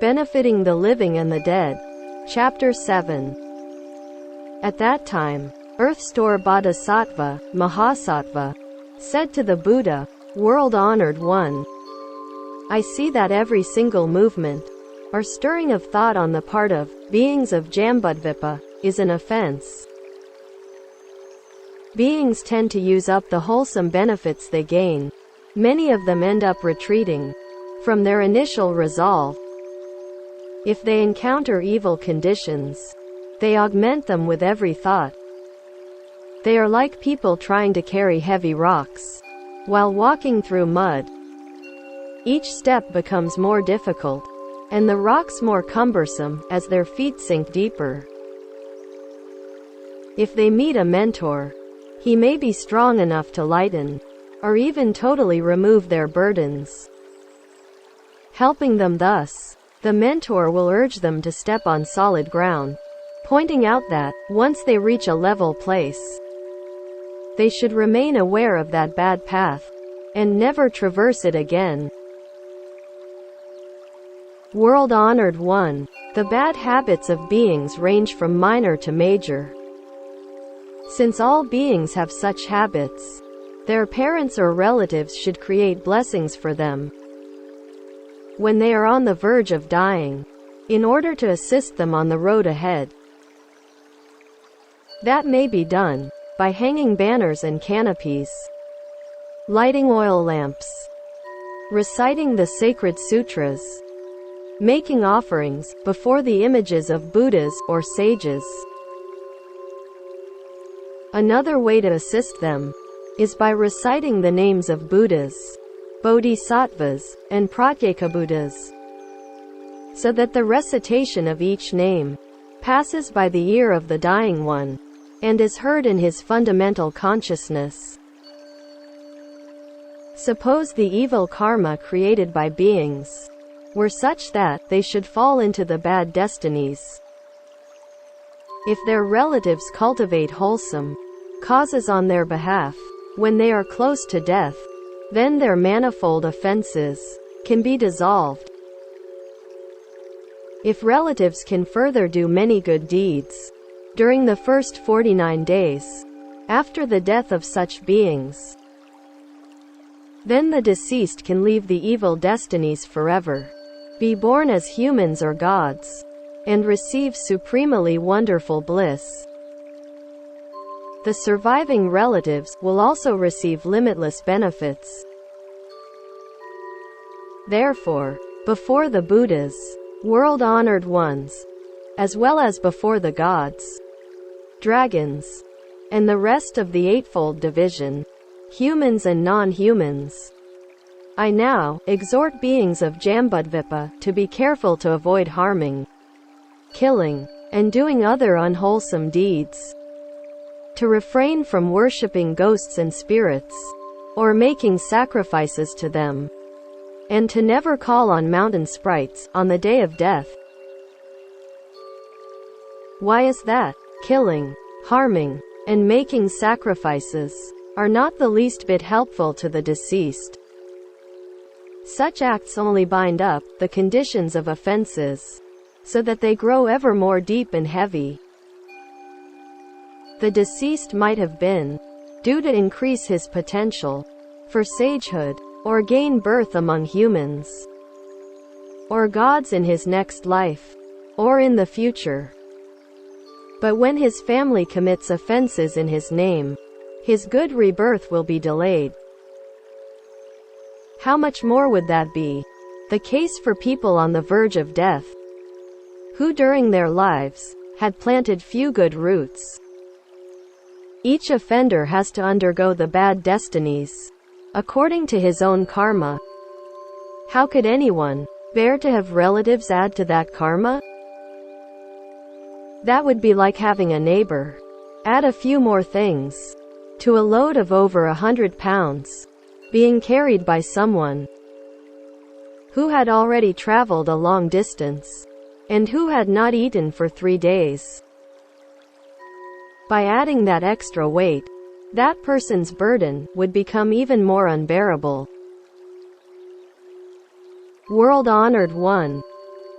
benefiting the living and the dead. Chapter 7. At that time, Earth-store Bodhisattva, Mahasattva, said to the Buddha, World-honored one, I see that every single movement, or stirring of thought on the part of beings of Jambudvipa, is an offense. Beings tend to use up the wholesome benefits they gain. Many of them end up retreating from their initial resolve. If they encounter evil conditions, they augment them with every thought. They are like people trying to carry heavy rocks while walking through mud. Each step becomes more difficult, and the rocks more cumbersome as their feet sink deeper. If they meet a mentor, he may be strong enough to lighten, or even totally remove their burdens. Helping them thus, the mentor will urge them to step on solid ground, pointing out that, once they reach a level place, they should remain aware of that bad path, and never traverse it again. World-honored one, the bad habits of beings range from minor to major. Since all beings have such habits, their parents or relatives should create blessings for them when they are on the verge of dying, in order to assist them on the road ahead. That may be done by hanging banners and canopies, lighting oil lamps, reciting the sacred sutras, making offerings before the images of Buddhas or sages. Another way to assist them is by reciting the names of Buddhas, Bodhisattvas, and Pratyekabuddhas, so that the recitation of each name passes by the ear of the dying one, and is heard in his fundamental consciousness. Suppose the evil karma created by beings were such that they should fall into the bad destinies. If their relatives cultivate wholesome causes on their behalf, when they are close to death, then their manifold offenses can be dissolved. If relatives can further do many good deeds during the first 49 days after the death of such beings, then the deceased can leave the evil destinies forever, be born as humans or gods, and receive supremely wonderful bliss. The surviving relatives will also receive limitless benefits. Therefore, before the Buddhas, world-honored ones, as well as before the gods, dragons, and the rest of the Eightfold Division, humans and non-humans, I now exhort beings of Jambudvipa to be careful to avoid harming, killing, and doing other unwholesome deeds, to refrain from worshipping ghosts and spirits, or making sacrifices to them, and to never call on mountain sprites on the day of death. Why is that? Killing, harming, and making sacrifices are not the least bit helpful to the deceased. Such acts only bind up the conditions of offenses, so that they grow ever more deep and heavy. The deceased might have been due to increase his potential for sagehood, or gain birth among humans, or gods in his next life, or in the future. But when his family commits offenses in his name, his good rebirth will be delayed. How much more would that be the case for people on the verge of death, who during their lives had planted few good roots? Each offender has to undergo the bad destinies according to his own karma. How could anyone bear to have relatives add to that karma? That would be like having a neighbor add a few more things to a load of over 100 pounds being carried by someone who had already traveled a long distance and who had not eaten for 3 days. By adding that extra weight, that person's burden would become even more unbearable. World-honored one,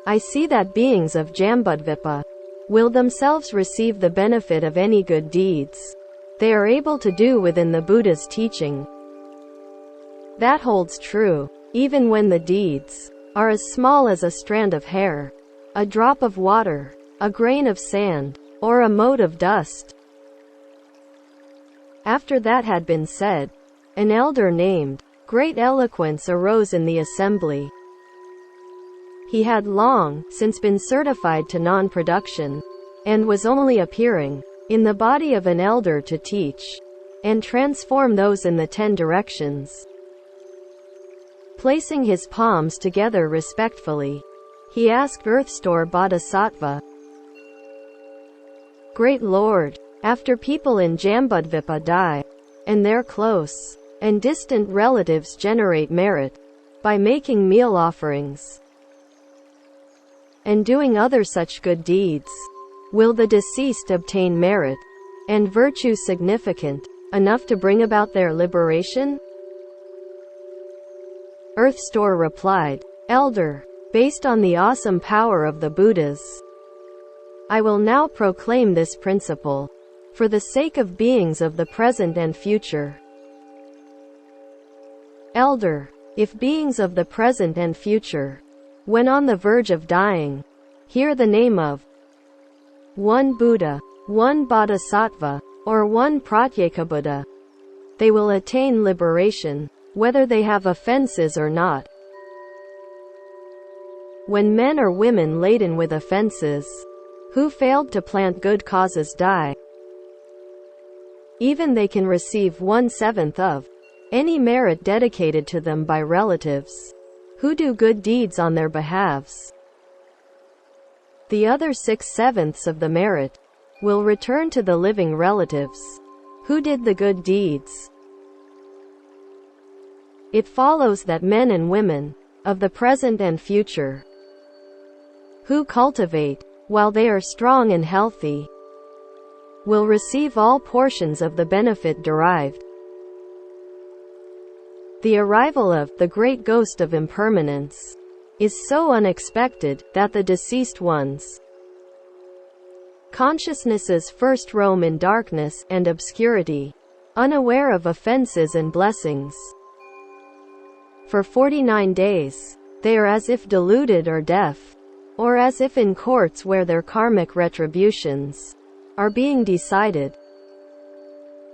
I see that beings of Jambudvipa will themselves receive the benefit of any good deeds they are able to do within the Buddha's teaching. That holds true, even when the deeds are as small as a strand of hair, a drop of water, a grain of sand, or a mote of dust. After that had been said, an elder named Great Eloquence arose in the assembly. He had long since been certified to non-production, and was only appearing in the body of an elder to teach and transform those in the 10 directions. Placing his palms together respectfully, he asked Earthstore Bodhisattva, Great Lord, after people in Jambudvipa die, and their close and distant relatives generate merit by making meal offerings and doing other such good deeds, will the deceased obtain merit and virtue significant enough to bring about their liberation? Earthstore replied, Elder, based on the awesome power of the Buddhas, I will now proclaim this principle for the sake of beings of the present and future. Elder, if beings of the present and future, when on the verge of dying, hear the name of one Buddha, one Bodhisattva, or one Pratyekabuddha, they will attain liberation, whether they have offenses or not. When men or women laden with offenses, who failed to plant good causes die, even they can receive 1/7 of any merit dedicated to them by relatives who do good deeds on their behalves. The other 6/7 of the merit will return to the living relatives who did the good deeds. It follows that men and women of the present and future who cultivate while they are strong and healthy will receive all portions of the benefit derived. The arrival of the great ghost of impermanence is so unexpected that the deceased ones' consciousnesses first roam in darkness and obscurity, unaware of offenses and blessings. For 49 days, they are as if deluded or deaf, or as if in courts where their karmic retributions are being decided.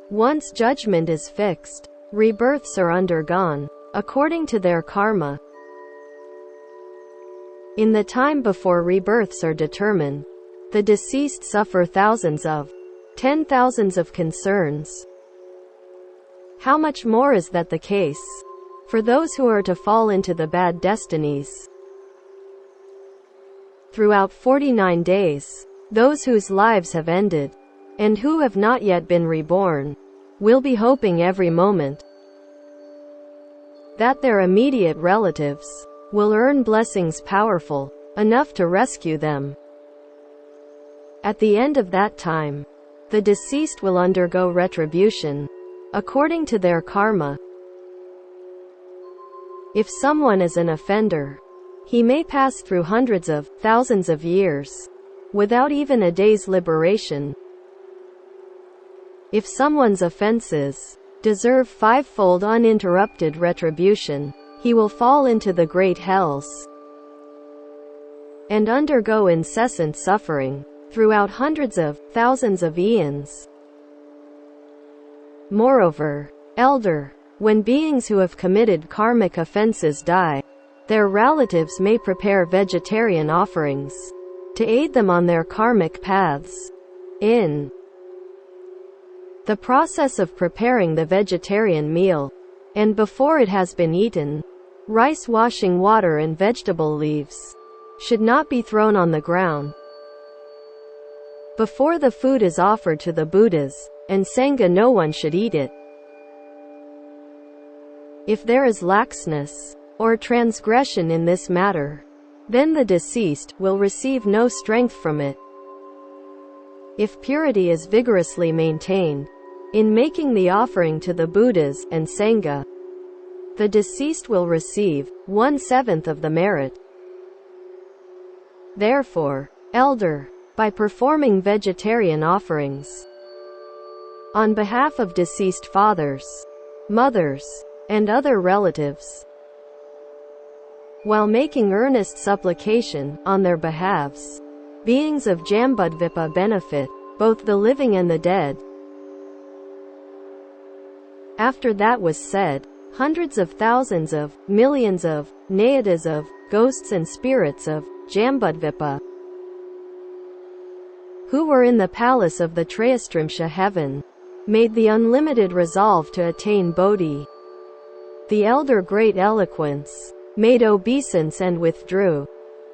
Once judgment is fixed, rebirths are undergone, according to their karma. In the time before rebirths are determined, the deceased suffer thousands of 10,000s of concerns. How much more is that the case for those who are to fall into the bad destinies? Throughout 49 days, those whose lives have ended, and who have not yet been reborn, will be hoping every moment that their immediate relatives will earn blessings powerful enough to rescue them. At the end of that time, the deceased will undergo retribution according to their karma. If someone is an offender, he may pass through hundreds of thousands of years without even a day's liberation. If someone's offenses deserve 5-fold uninterrupted retribution, he will fall into the great hells and undergo incessant suffering throughout hundreds of thousands of eons. Moreover, Elder, when beings who have committed karmic offenses die, their relatives may prepare vegetarian offerings to aid them on their karmic paths. In the process of preparing the vegetarian meal, and before it has been eaten, rice washing water and vegetable leaves should not be thrown on the ground. Before the food is offered to the Buddhas and Sangha, no one should eat it. If there is laxness or transgression in this matter, then the deceased will receive no strength from it. If purity is vigorously maintained in making the offering to the Buddhas and Sangha, the deceased will receive 1/7 of the merit. Therefore, elder, by performing vegetarian offerings on behalf of deceased fathers, mothers, and other relatives, while making earnest supplication on their behalves, beings of Jambudvipa benefit both the living and the dead. After that was said, hundreds of thousands of, millions of, nayadas of, ghosts and spirits of Jambudvipa, who were in the palace of the Trayastrimsha heaven, made the unlimited resolve to attain Bodhi. The elder great eloquence made obeisance and withdrew.